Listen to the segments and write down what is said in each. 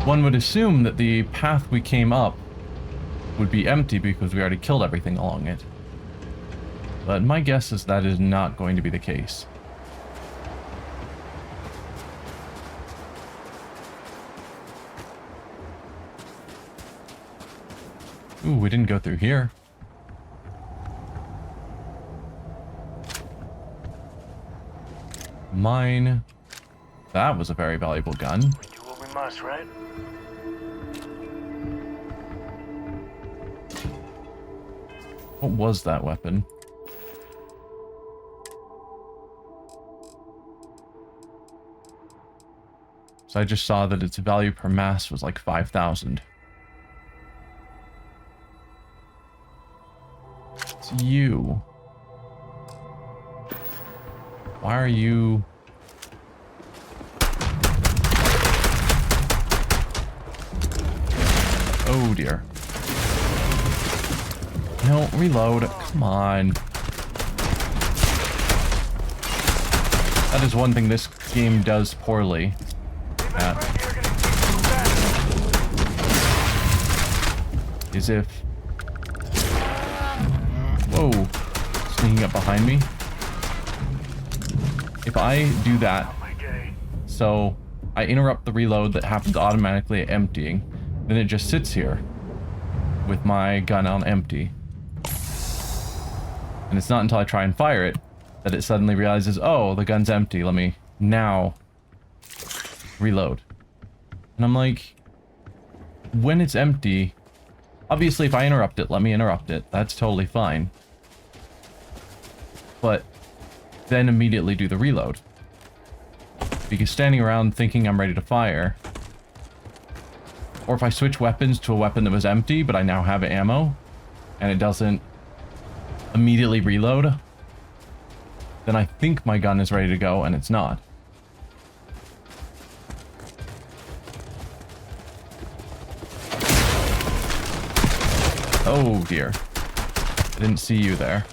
One would assume that the path we came up would be empty because we already killed everything along it. But my guess is that is not going to be the case. Ooh, we didn't go through here. Mine. That was a very valuable gun. We do what we must, right? What was that weapon? So I just saw that its value per mass was like 5,000. It's you. Why are you... Oh dear. No, reload. Come on. That is one thing this game does poorly. Is if... Whoa. Sneaking up behind me. If I do that, so I interrupt the reload that happens automatically at emptying, then it just sits here with my gun on empty. And it's not until I try and fire it that it suddenly realizes, oh, the gun's empty, let me now reload. And I'm like, when it's empty, obviously if I interrupt it, let me interrupt it. That's totally fine. But then immediately do the reload. Because standing around thinking I'm ready to fire, or if I switch weapons to a weapon that was empty, but I now have ammo, and it doesn't immediately reload, then I think my gun is ready to go, and it's not. Oh dear. I didn't see you there.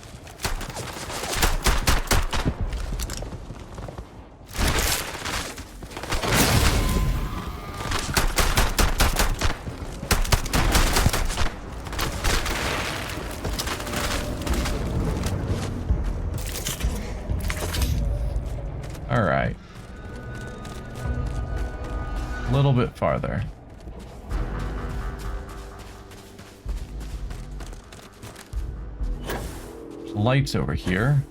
Alright. A little bit farther. There's lights over here.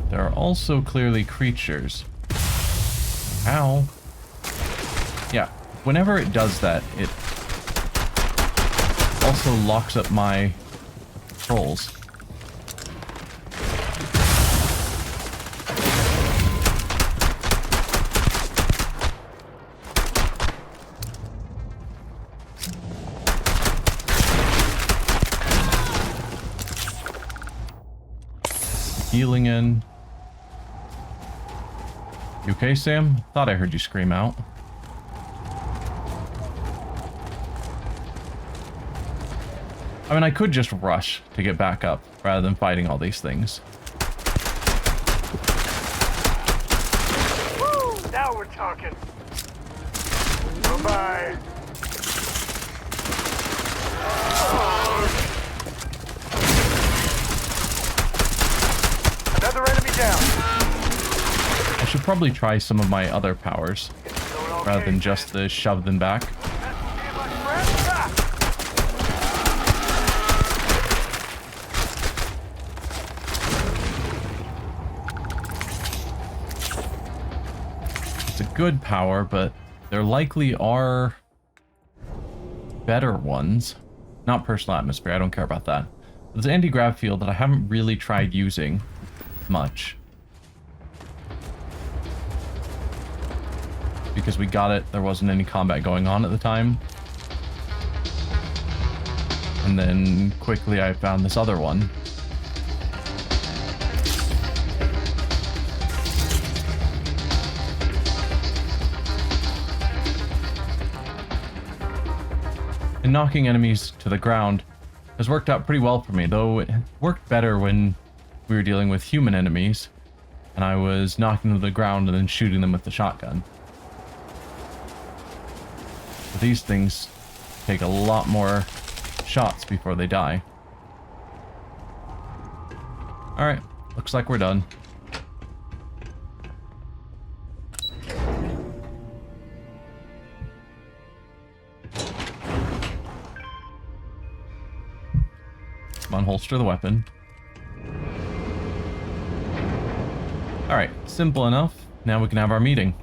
There are also clearly creatures. Ow. Yeah, whenever it does that, it also locks up my controls. Healing in. You okay, Sam? Thought I heard you scream out. I mean, I could just rush to get back up rather than fighting all these things. Woo! Now we're talking. Bye-bye. Another enemy down. I should probably try some of my other powers rather than just the shove them back. It's a good power, but there likely are better ones. Not personal atmosphere, I don't care about that. There's an anti-grav field that I haven't really tried using much. Because we got it, there wasn't any combat going on at the time. And then quickly I found this other one. And knocking enemies to the ground has worked out pretty well for me, though it worked better when we were dealing with human enemies and I was knocking them to the ground and then shooting them with the shotgun. These things take a lot more shots before they die. Alright, looks like we're done. Unholster the weapon. Alright, simple enough. Now we can have our meeting.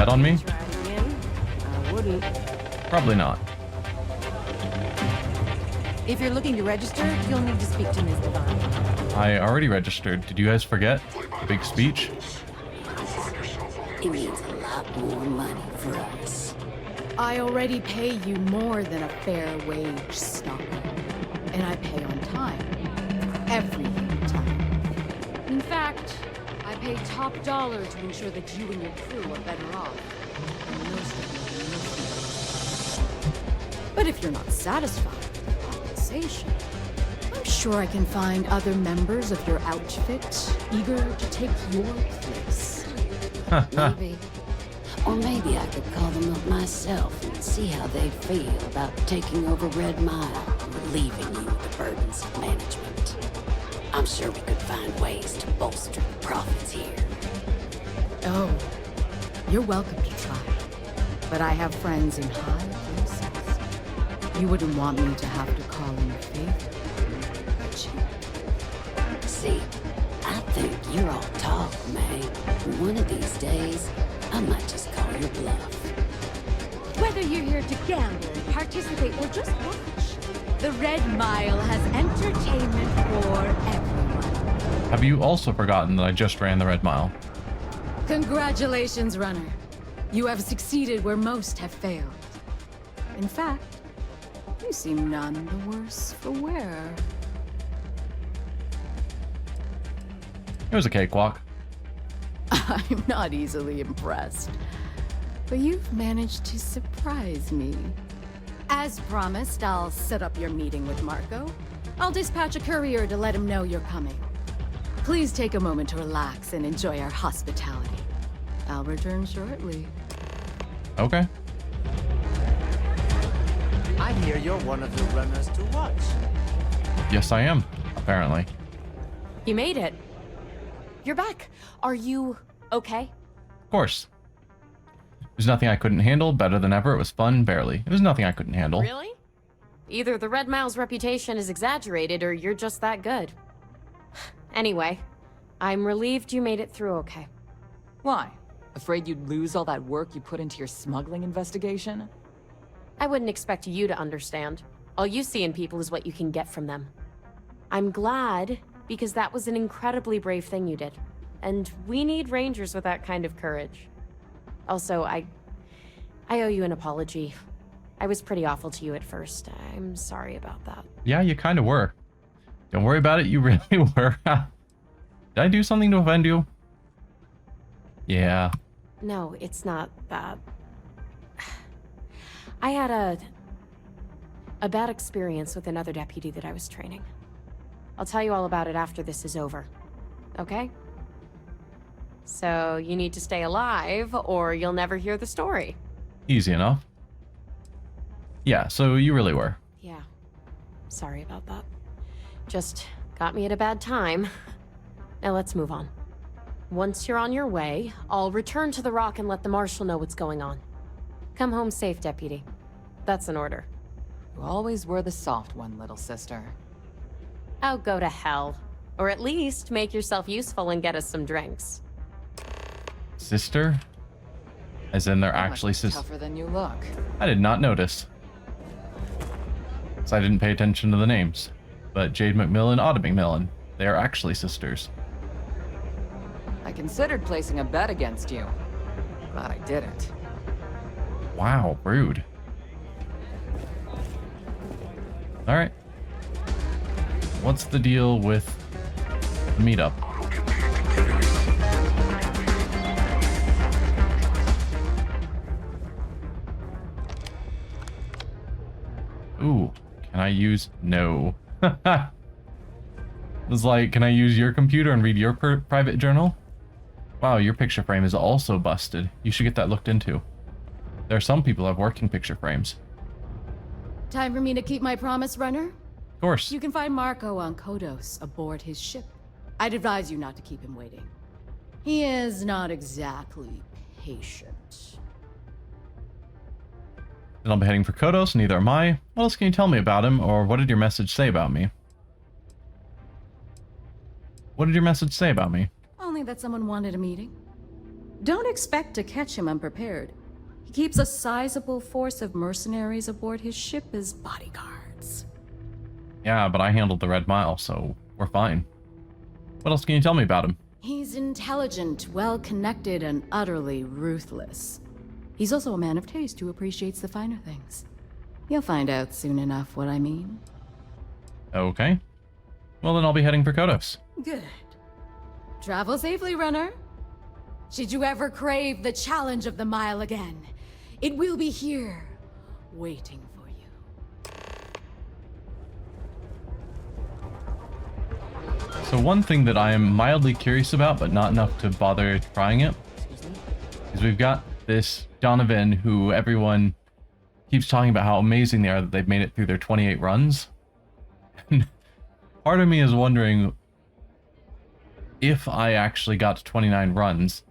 On me? I wouldn't. Probably not. If you're looking to register, you'll need to speak to Ms. Devine. I already registered. Did you guys forget? Big speech? It means a lot more money for us. I already pay you more than a fair wage, Stalker. And I pay on time. Every time. In fact, I pay top dollar to ensure that you and your crew are better off. And most of you. But if you're not satisfied with the compensation, I'm sure I can find other members of your outfit eager to take your place. Maybe. Or maybe I could call them up myself and see how they feel about taking over Red Mile and relieving you of the burdens of management. I'm sure we could find ways to bolster the profits here. Oh, you're welcome to try. But I have friends in high places. You wouldn't want me to have to call in a favor, would you? See, I think you're all talk, May. One of these days, I might just call your bluff. Whether you're here to gamble, participate, or just watch, the Red Mile has entertainment for everyone. Have you also forgotten that I just ran the Red Mile? Congratulations, runner. You have succeeded where most have failed. In fact, you seem none the worse for wear. It was a cakewalk. I'm not easily impressed. But you've managed to surprise me. As promised, I'll set up your meeting with Marco. I'll dispatch a courier to let him know you're coming. Please take a moment to relax and enjoy our hospitality. I'll return shortly. Okay. I hear you're one of the runners to watch. Yes, I am, apparently. You made it. You're back. Are you okay? Of course. There's nothing I couldn't handle. Better than ever. It was fun, barely. It was nothing I couldn't handle. Really? Either the Red Mile's reputation is exaggerated or you're just that good. Anyway, I'm relieved you made it through okay. Why? Afraid you'd lose all that work you put into your smuggling investigation? I wouldn't expect you to understand. All you see in people is what you can get from them. I'm glad, because that was an incredibly brave thing you did. And we need rangers with that kind of courage. Also, I owe you an apology. I was pretty awful to you at first. I'm sorry about that. Yeah, you kind of were. Don't worry about it, you really were. Did I do something to offend you? Yeah. No, it's not that. I had a bad experience with another deputy that I was training. I'll tell you all about it after this is over. Okay? So, you need to stay alive, or you'll never hear the story. Easy enough. Yeah, so you really were. Yeah. Sorry about that. Just got me at a bad time. Now let's move on. Once you're on your way, I'll return to the Rock and let the Marshal know what's going on. Come home safe, Deputy. That's an order. You always were the soft one, little sister. Oh, go to hell. Or at least make yourself useful and get us some drinks. Sister? As in they're actually tougher than you look. I did not notice. So I didn't pay attention to the names. But Jade McMillan, Autumn McMillan. They are actually sisters. I considered placing a bet against you, but I didn't. Wow, rude. Alright. What's the deal with the meetup? Ooh, can I use... No. It's like, can I use your computer and read your private journal? Wow, your picture frame is also busted. You should get that looked into. There are some people who have working picture frames. Time for me to keep my promise, runner? Of course. You can find Marco on Kodos aboard his ship. I'd advise you not to keep him waiting. He is not exactly patient. Then I'll be heading for Kodos, neither am I. What else can you tell me about him, or what did your message say about me? What did your message say about me? Only that someone wanted a meeting. Don't expect to catch him unprepared. He keeps a sizable force of mercenaries aboard his ship as bodyguards. Yeah, but I handled the Red Mile, so we're fine. What else can you tell me about him? He's intelligent, well-connected, and utterly ruthless. He's also a man of taste who appreciates the finer things. You'll find out soon enough what I mean. Okay. Well, then I'll be heading for Kodos. Good. Travel safely, runner. Should you ever crave the challenge of the mile again, it will be here, waiting for you. So one thing that I am mildly curious about, but not enough to bother trying it, is we've got this Donovan who everyone keeps talking about how amazing they are that they've made it through their 28 runs. And part of me is wondering if I actually got to 29 runs,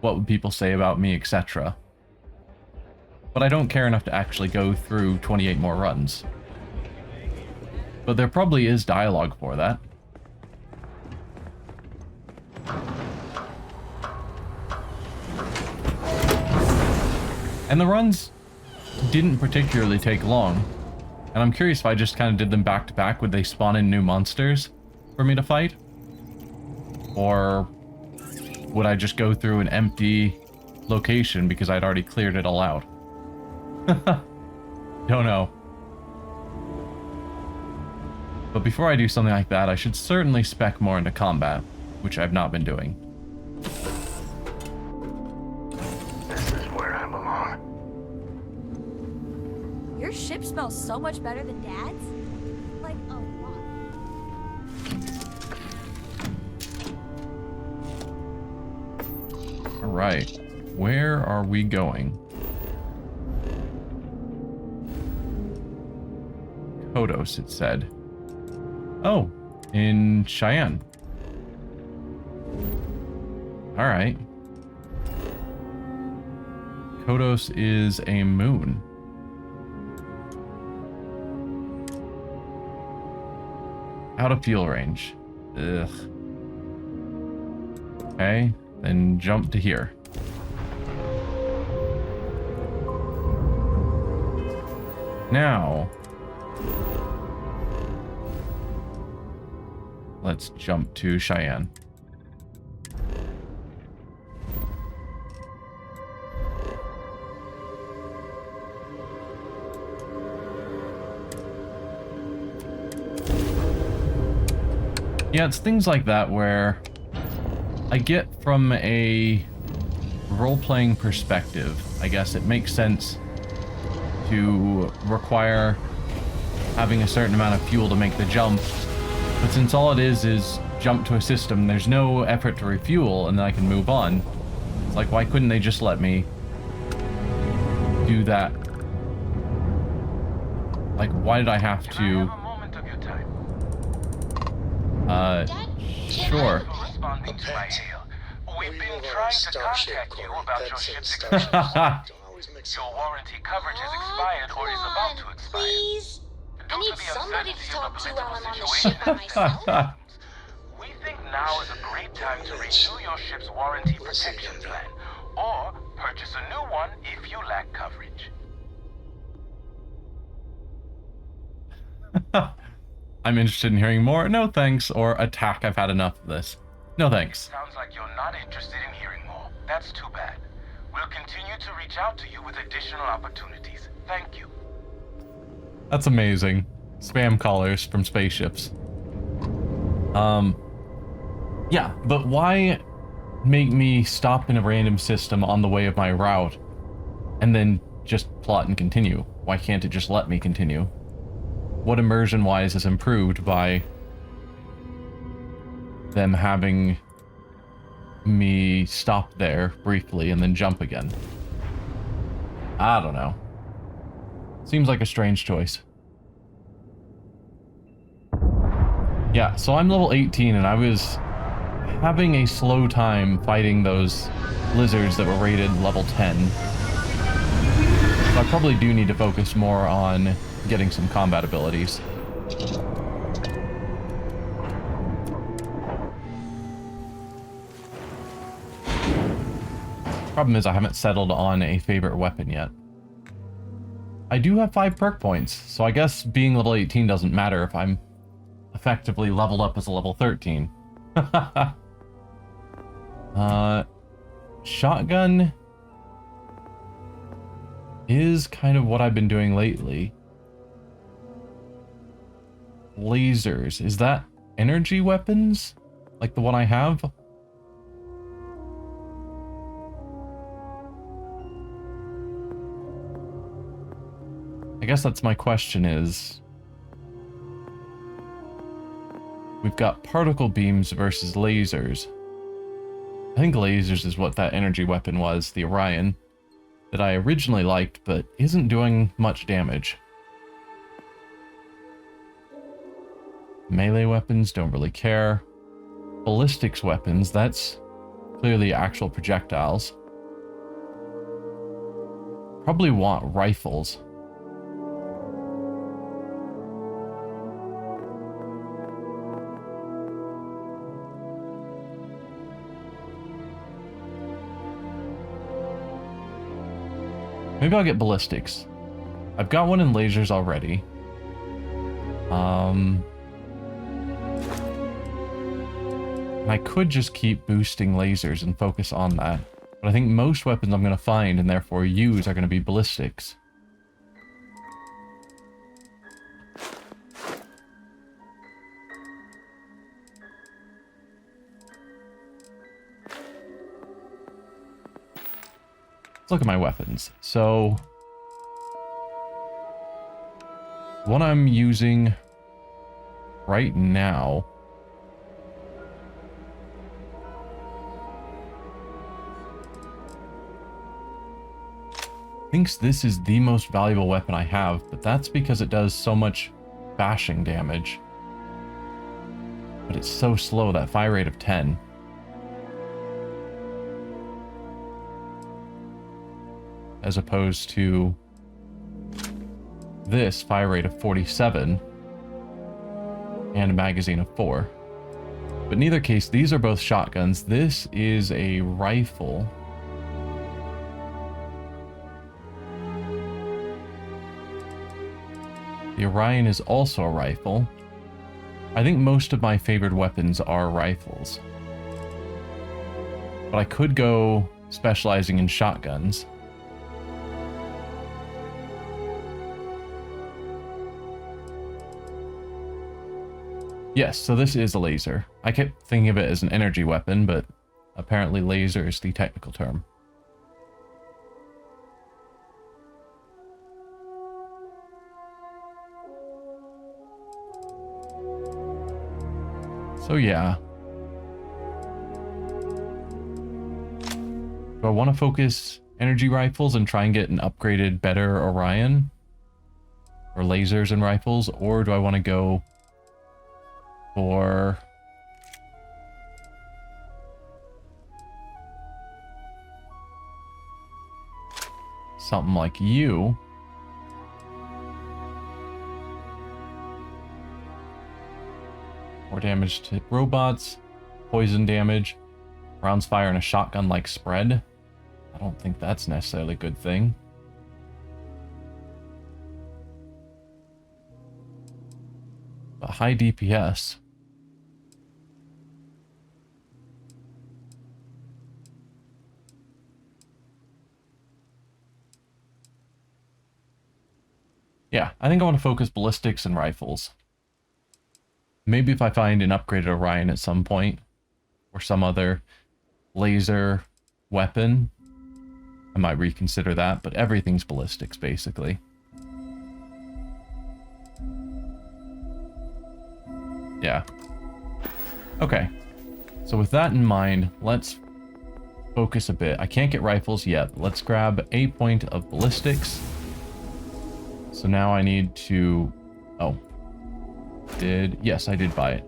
what would people say about me, etc. But I don't care enough to actually go through 28 more runs. But there probably is dialogue for that. And the runs didn't particularly take long. And I'm curious if I just kind of did them back to back, would they spawn in new monsters for me to fight? Or would I just go through an empty location because I'd already cleared it all out? Don't know. But before I do something like that, I should certainly spec more into combat, which I've not been doing. This is where I belong. Your ship smells so much better than Dad's? Like, a lot. Alright, where are we going? Kodos, it said. Oh, in Cheyenne. Alright. Kodos is a moon. Out of fuel range. Ugh. Okay, then jump to here. Now, let's jump to Cheyenne. Yeah, it's things like that where I get from a role-playing perspective, I guess it makes sense to require having a certain amount of fuel to make the jump. But since all it is jump to a system, there's no effort to refuel, and then I can move on. It's like, why couldn't they just let me do that? Like, why did I have to... Sure. Responding to my hail. We've been trying to contact you about your ship's emissions. Your warranty coverage has expired or is about to expire. Please? I Due need to the somebody to uncertainty talk of to the while I'm on the political ship by myself. We think now is a great time to renew your ship's warranty protection plan, or purchase a new one if you lack coverage. I'm interested in hearing more. No thanks. Or attack. I've had enough of this. No thanks. Sounds like you're not interested in hearing more. That's too bad. We'll continue to reach out to you with additional opportunities. Thank you. That's amazing. Spam callers from spaceships. Yeah, but why make me stop in a random system on the way of my route and then just plot and continue? Why can't it just let me continue? What immersion-wise is improved by them having me stop there briefly and then jump again? I don't know. Seems like a strange choice. Yeah, so I'm level 18 and I was having a slow time fighting those lizards that were rated level 10. So I probably do need to focus more on getting some combat abilities. Problem is I haven't settled on a favorite weapon yet. I do have 5 perk points, so I guess being level 18 doesn't matter if I'm effectively leveled up as a level 13. Shotgun is kind of what I've been doing lately. Lasers, is that energy weapons? Like the one I have? I guess that's my question is... We've got particle beams versus lasers. I think lasers is what that energy weapon was, the Orion, that I originally liked, but isn't doing much damage. Melee weapons, don't really care. Ballistics weapons, that's clearly actual projectiles. Probably want rifles. Maybe I'll get ballistics. I've got one in lasers already. And I could just keep boosting lasers and focus on that. But I think most weapons I'm going to find and therefore use are going to be ballistics. Let's look at my weapons. So, what I'm using right now thinks this is the most valuable weapon I have, but that's because it does so much bashing damage. But it's so slow, that fire rate of 10. As opposed to this fire rate of 47 and a magazine of 4. But in either case, these are both shotguns. This is a rifle. The Orion is also a rifle. I think most of my favored weapons are rifles. But I could go specializing in shotguns. Yes, so this is a laser. I kept thinking of it as an energy weapon, but apparently laser is the technical term. So yeah. Do I want to focus energy rifles and try and get an upgraded, better Orion? Or lasers and rifles? Or do I want to go for something like you? More damage to robots, poison damage, rounds fire in a shotgun-like spread. I don't think that's necessarily a good thing. But high DPS. Yeah, I think I want to focus ballistics and rifles. Maybe if I find an upgraded Orion at some point, or some other laser weapon, I might reconsider that, but everything's ballistics, basically. Yeah. Okay. So with that in mind, let's focus a bit. I can't get rifles yet. Let's grab a point of ballistics. So now I need to... Oh. Yes, I did buy it.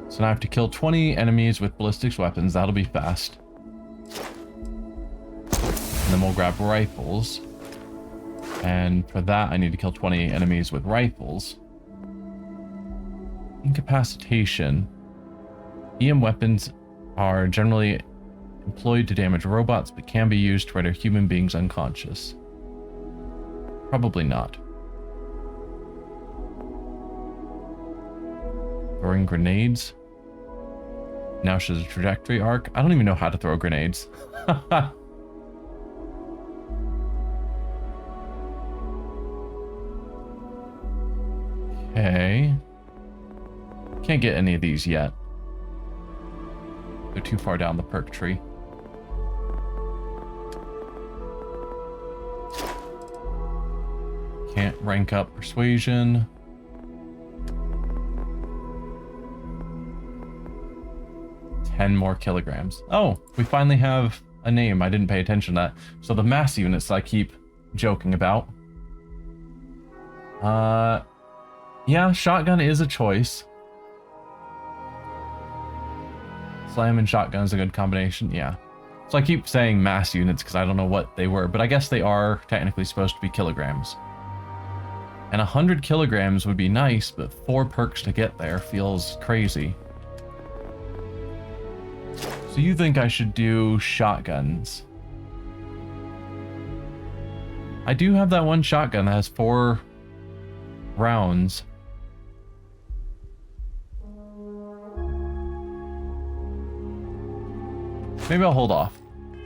So now I have to kill 20 enemies with ballistics weapons. That'll be fast. And then we'll grab rifles. And for that, I need to kill 20 enemies with rifles. Incapacitation. EM weapons are generally employed to damage robots, but can be used to render human beings unconscious. Probably not. Throwing grenades. Now shows a trajectory arc. I don't even know how to throw grenades. Okay. Can't get any of these yet. They're too far down the perk tree. Can't rank up persuasion. More kilograms. Oh, we finally have a name. I didn't pay attention to that. So the mass units I keep joking about. Yeah, shotgun is a choice. Slam and shotgun is a good combination. Yeah. So I keep saying mass units because I don't know what they were, but I guess they are technically supposed to be kilograms. And 100 kilograms would be nice, but 4 perks to get there feels crazy. So you think I should do shotguns? I do have that one shotgun that has 4 rounds. Maybe I'll hold off.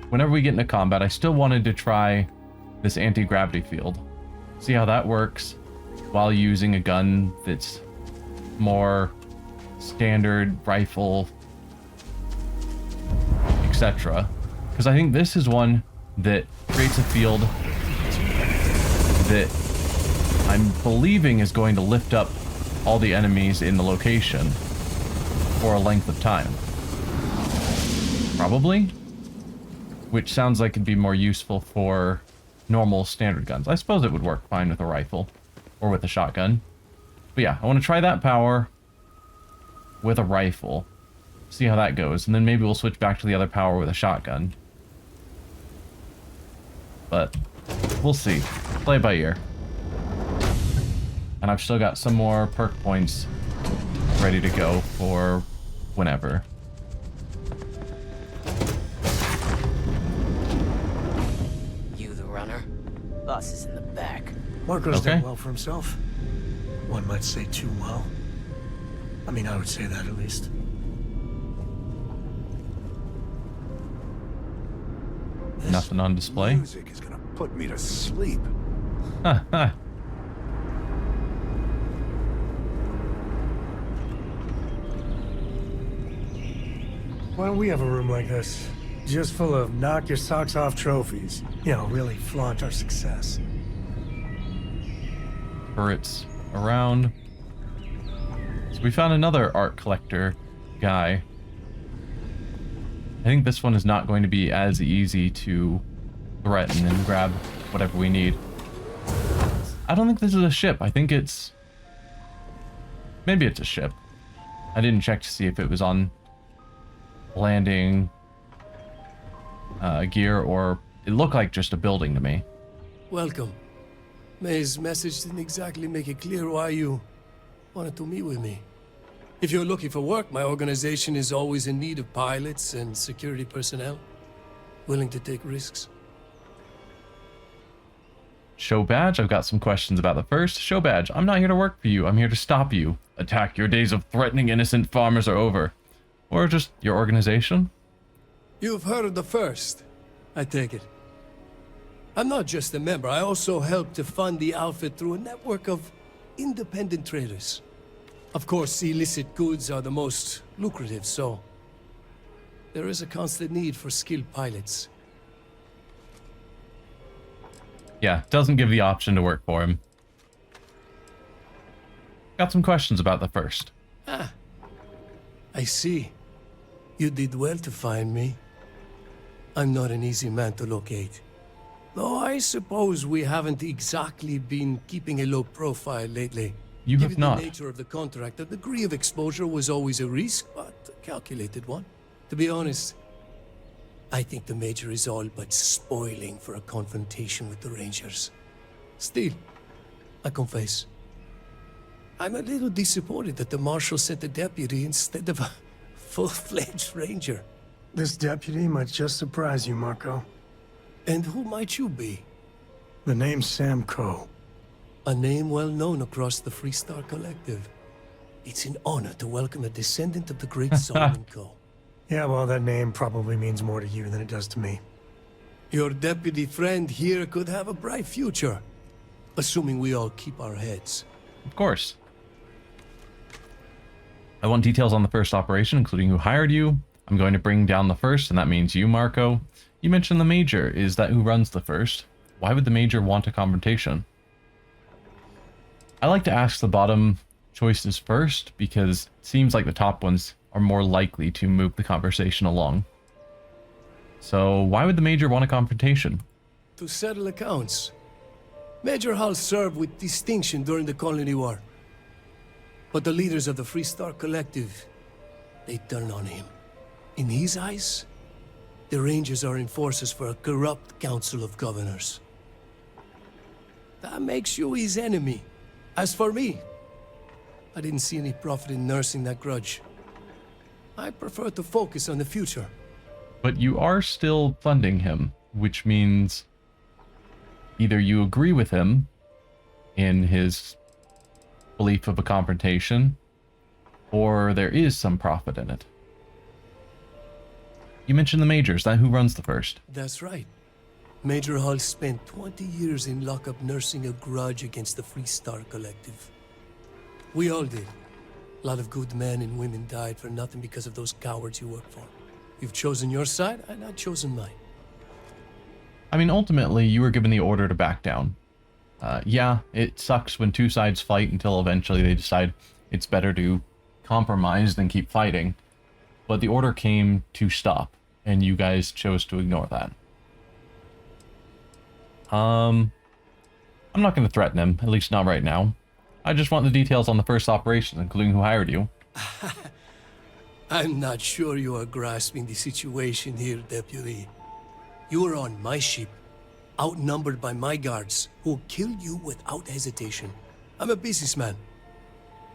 Whenever we get into combat, I still wanted to try this anti-gravity field. See how that works while using a gun that's more standard rifle, etc. Because I think this is one that creates a field that I'm believing is going to lift up all the enemies in the location for a length of time. Probably. Which sounds like it'd be more useful for normal standard guns. I suppose it would work fine with a rifle or with a shotgun. But yeah, I want to try that power with a rifle. See how that goes, and then maybe we'll switch back to the other power with a shotgun. But we'll see. Play by ear. And I've still got some more perk points ready to go for whenever. You the runner? Boss is in the back. Marco's Okay. done well for himself. One might say too well. I mean, I would say that at least. Nothing on display. Music is gonna put me to sleep. Why don't we have a room like this? Just full of knock your socks off trophies. You know, really flaunt our success. Turrets around. So we found another art collector guy. I think this one is not going to be as easy to threaten and grab whatever we need. I don't think this is a ship. I think it's... Maybe it's a ship. I didn't check to see if it was on landing gear, or it looked like just a building to me. Welcome. May's message didn't exactly make it clear why you wanted to meet with me. If you're looking for work, my organization is always in need of pilots and security personnel, willing to take risks. Show badge? I've got some questions about the first. Show badge. I'm not here to work for you. I'm here to stop you. Attack. Your days of threatening innocent farmers are over. Or just your organization? You've heard of the first, I take it. I'm not just a member, I also help to fund the outfit through a network of independent traders. Of course, illicit goods are the most lucrative, so there is a constant need for skilled pilots. Yeah, doesn't give the option to work for him. Got some questions about the first. Ah, I see. You did well to find me. I'm not an easy man to locate. Though I suppose we haven't exactly been keeping a low profile lately. You have Given not. the nature of the contract, the degree of exposure was always a risk, but a calculated one. To be honest, I think the Major is all but spoiling for a confrontation with the Rangers. Still, I confess, I'm a little disappointed that the Marshal sent a deputy instead of a full-fledged Ranger. This deputy might just surprise you, Marco. And who might you be? The name's Sam Coe. A name well known across the Freestar Collective. It's an honor to welcome a descendant of the great Solomon Coe. Yeah, well, that name probably means more to you than it does to me. Your deputy friend here could have a bright future. Assuming we all keep our heads. Of course. I want details on the first operation, including who hired you. I'm going to bring down the first, and that means you, Marco. You mentioned the Major. Is that who runs the first? Why would the Major want a confrontation? I like to ask the bottom choices first, because it seems like the top ones are more likely to move the conversation along. So why would the Major want a confrontation? To settle accounts. Major Hall served with distinction during the Colony War. But the leaders of the Freestar Collective, they turned on him. In his eyes, the Rangers are enforcers for a corrupt Council of Governors. That makes you his enemy. As for me, I didn't see any profit in nursing that grudge. I prefer to focus on the future. But you are still funding him, which means either you agree with him in his belief of a confrontation, or there is some profit in it. You mentioned the Major. Is that who runs the first? That's right. Major Hall spent 20 years in lockup nursing a grudge against the Freestar Collective. We all did. A lot of good men and women died for nothing because of those cowards you work for. You've chosen your side, and I've chosen mine. I mean, ultimately, you were given the order to back down. Yeah, it sucks when two sides fight until eventually they decide it's better to compromise than keep fighting. But the order came to stop, and you guys chose to ignore that. I'm not going to threaten him, at least not right now. I just want the details on the first operation, including who hired you. I'm not sure you are grasping the situation here, Deputy. You are on my ship, outnumbered by my guards, who will kill you without hesitation. I'm a businessman.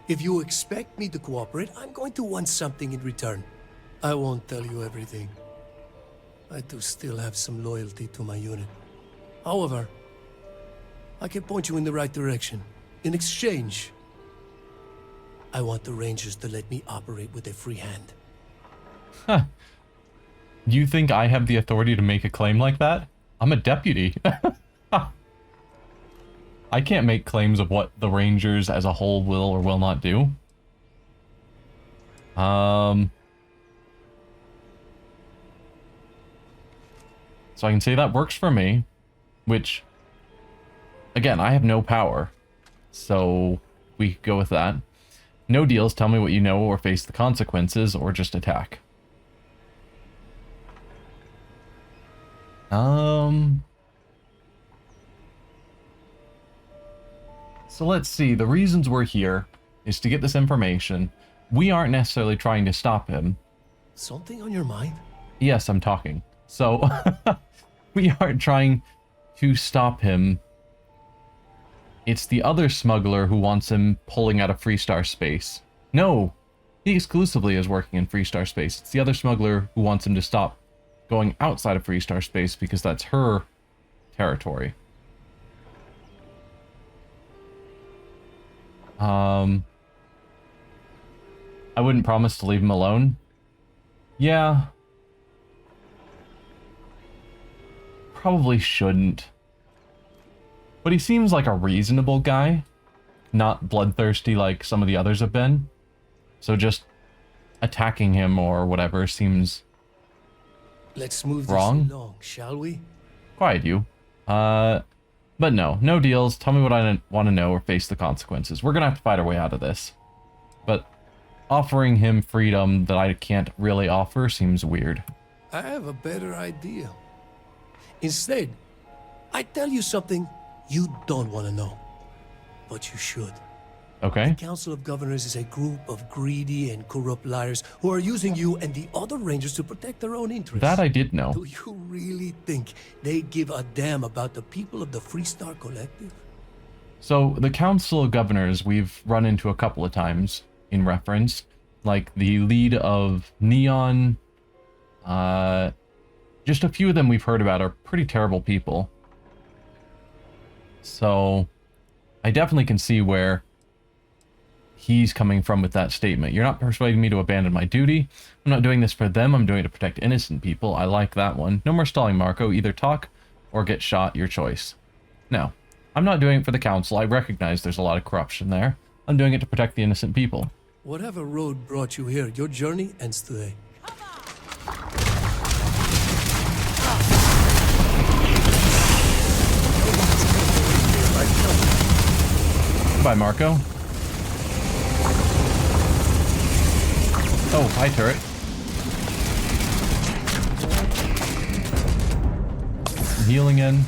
If you expect me to cooperate, I'm going to want something in return. I won't tell you everything. I do still have some loyalty to my unit. However, I can point you in the right direction. In exchange, I want the Rangers to let me operate with a free hand. Huh. You think I have the authority to make a claim like that? I'm a deputy. I can't make claims of what the Rangers as a whole will or will not do. So I can say that works for me, which, again, I have no power. So we could go with that. No deals, tell me what you know or face the consequences, or just attack. So let's see, the reasons we're here is to get this information. We aren't necessarily trying to stop him. Something on your mind? Yes, I'm talking. So, we aren't trying to stop him. It's the other smuggler who wants him pulling out of Freestar space. No, he exclusively is working in Freestar space. It's the other smuggler who wants him to stop going outside of Freestar space because that's her territory. I wouldn't promise to leave him alone. Yeah. Probably shouldn't. But he seems like a reasonable guy, not bloodthirsty like some of the others have been. So just attacking him or whatever seems Let's move wrong. this along, shall we? Quiet you. But no deals. Tell me what I want to know or face the consequences. We're gonna have to fight our way out of this. But offering him freedom that I can't really offer seems weird. I have a better idea. Instead, I tell you something you don't want to know, but you should. Okay. The Council of Governors is a group of greedy and corrupt liars who are using you and the other Rangers to protect their own interests. That I did know. Do you really think they give a damn about the people of the Freestar Collective? So, the Council of Governors we've run into a couple of times in reference. Like, the lead of Neon. Just a few of them we've heard about are pretty terrible people. So, I definitely can see where he's coming from with that statement. You're not persuading me to abandon my duty. I'm not doing this for them. I'm doing it to protect innocent people. I like that one. No more stalling, Marco. Either talk or get shot. Your choice. No. I'm not doing it for the council. I recognize there's a lot of corruption there. I'm doing it to protect the innocent people. Whatever road brought you here, your journey ends today. Goodbye, Marco. Oh, hi, turret. Some healing in.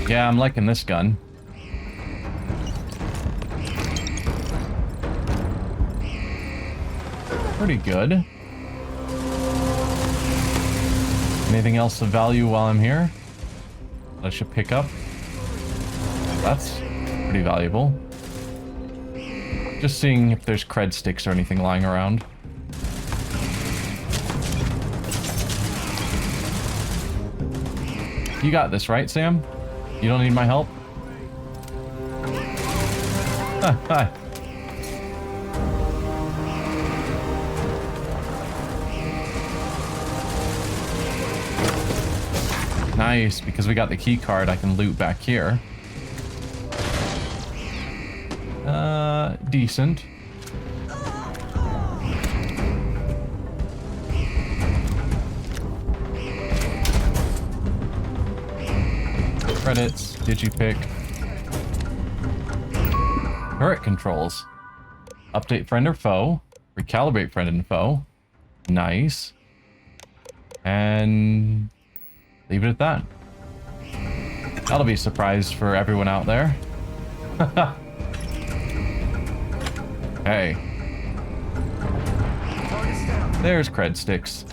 Yeah, I'm liking this gun. Pretty good. Anything else of value while I'm here? I should pick up. That's pretty valuable. Just seeing if there's cred sticks or anything lying around. You got this, right, Sam? You don't need my help? Ah, hi. Nice, because we got the key card, I can loot back here. Decent. Credits, digipick. Turret controls. Update friend or foe. Recalibrate friend and foe. Nice. And leave it at that. That'll be a surprise for everyone out there. Hey. There's cred sticks.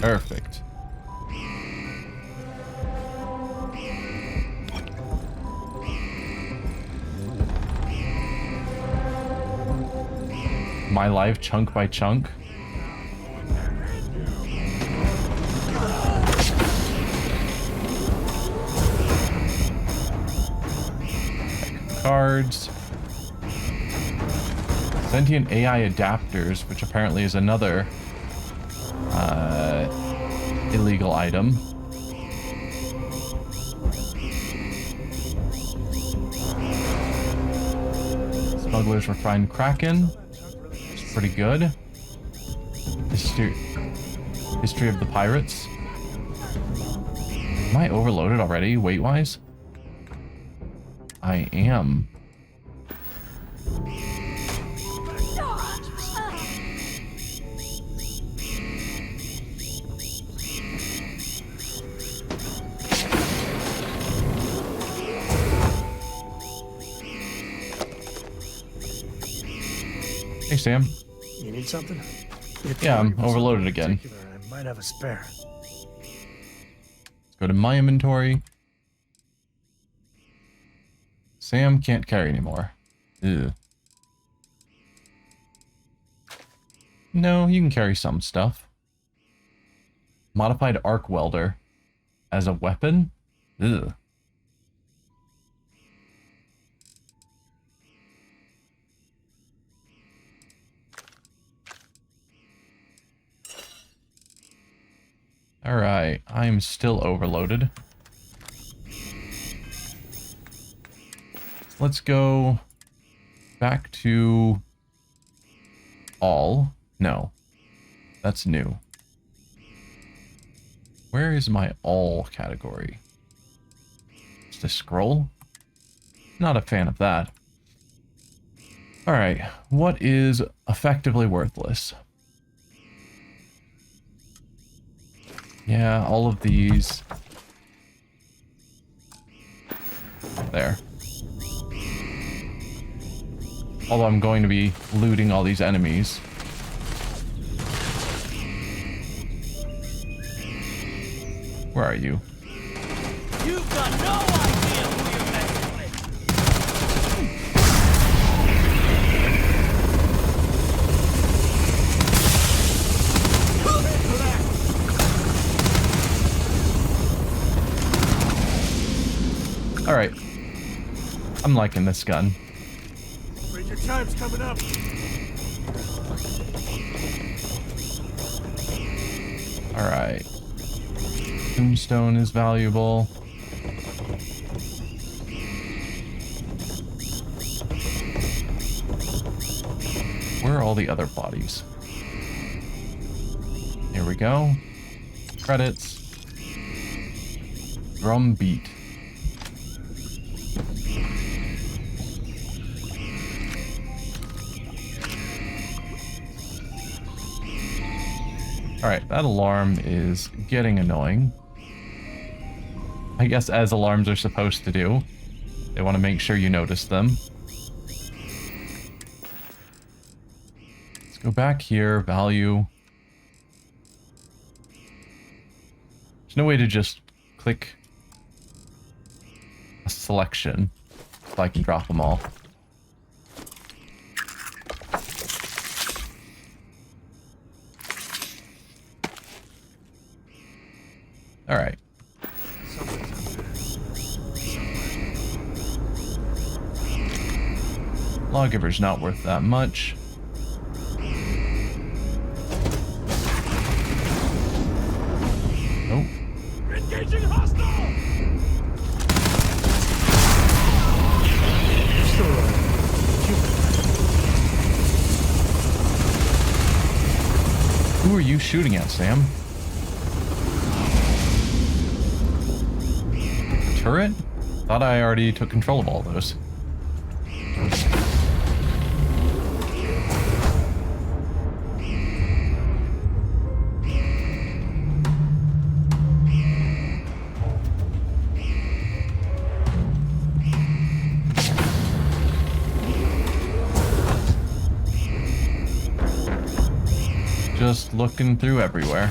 Perfect. My life chunk by chunk. Cards. Sentient AI adapters, which apparently is another illegal item. Smuggler's refined Kraken. It's pretty good. History of the pirates. Am I overloaded already, weight-wise? I am. Hey, Sam. You need something? Yeah, I'm overloaded again. I might have a spare. Let's go to my inventory. Sam can't carry anymore. Ew. No, you can carry some stuff. Modified arc welder as a weapon? Ew. Alright, I am still overloaded. Let's go back to all. No, that's new. Where is my all category? Is this scroll? Not a fan of that. Alright, what is effectively worthless? Yeah, all of these. There. Although I'm going to be looting all these enemies. Where are you? You've got no idea who you're messing with. Alright. I'm liking this gun. Your time's coming up. Alright. Tombstone is valuable. Where are all the other bodies? Here we go. Credits. Drum beat. Alright, that alarm is getting annoying. I guess as alarms are supposed to do. They want to make sure you notice them. Let's go back here, value. There's no way to just click a selection so I can drop them all. Alright. Lawgiver's not worth that much. Nope. Engaging hostile! Who are you shooting at, Sam? Turret? Thought I already took control of all those. Just looking through everywhere.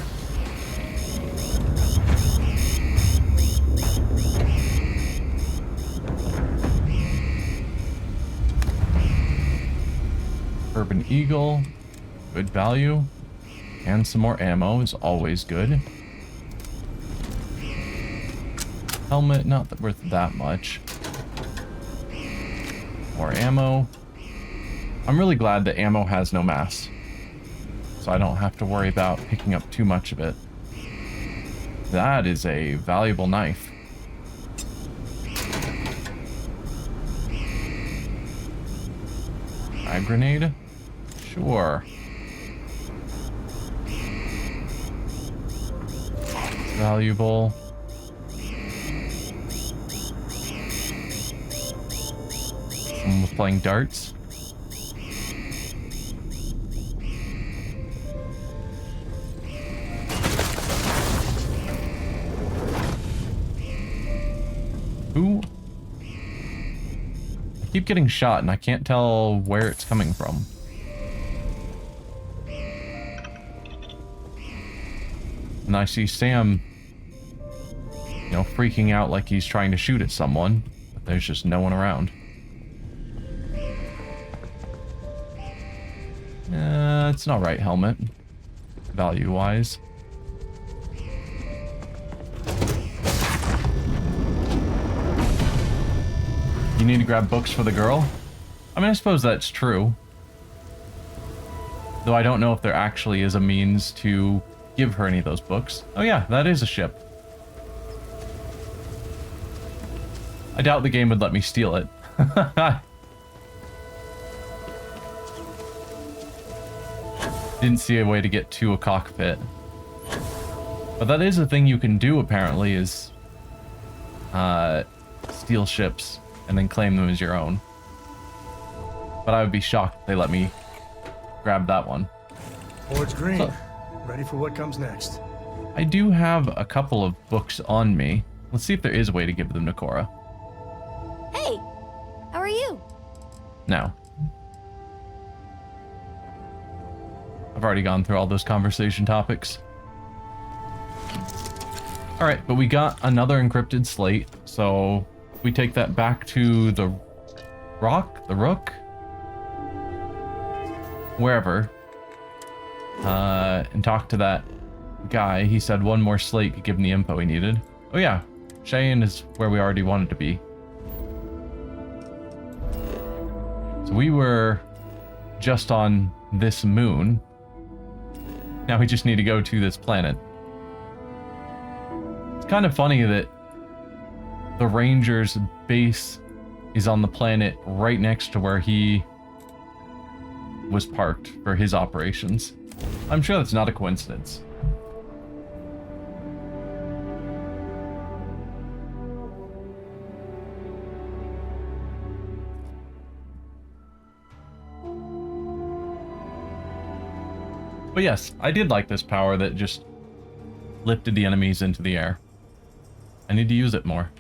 Urban Eagle, good value. And some more ammo is always good. Helmet, not worth that much. More ammo. I'm really glad that ammo has no mass, so I don't have to worry about picking up too much of it. That is a valuable knife. Frag grenade? Sure. It's valuable. Someone was playing darts. Who? I keep getting shot and I can't tell where it's coming from. And I see Sam, you know, freaking out like he's trying to shoot at someone, but there's just no one around. It's an alright helmet, value-wise. You need to grab books for the girl? I mean, I suppose that's true. Though I don't know if there actually is a means to give her any of those books. Oh yeah, that is a ship. I doubt the game would let me steal it. Didn't see a way to get to a cockpit. But that is a thing you can do, apparently, is steal ships and then claim them as your own. But I would be shocked if they let me grab that one. Board's green. So, ready for what comes next. I do have a couple of books on me. Let's see if there is a way to give them to Cora. Hey, how are you? No. I've already gone through all those conversation topics. Alright, but we got another encrypted slate, so we take that back to the Rook? Wherever. And talk to that guy. He said one more slate could give him the info he needed. Oh yeah, Cheyenne is where we already wanted to be. So we were just on this moon. Now we just need to go to this planet. It's kind of funny that the Ranger's base is on the planet right next to where he was parked for his operations. I'm sure that's not a coincidence. But yes, I did like this power that just lifted the enemies into the air. I need to use it more.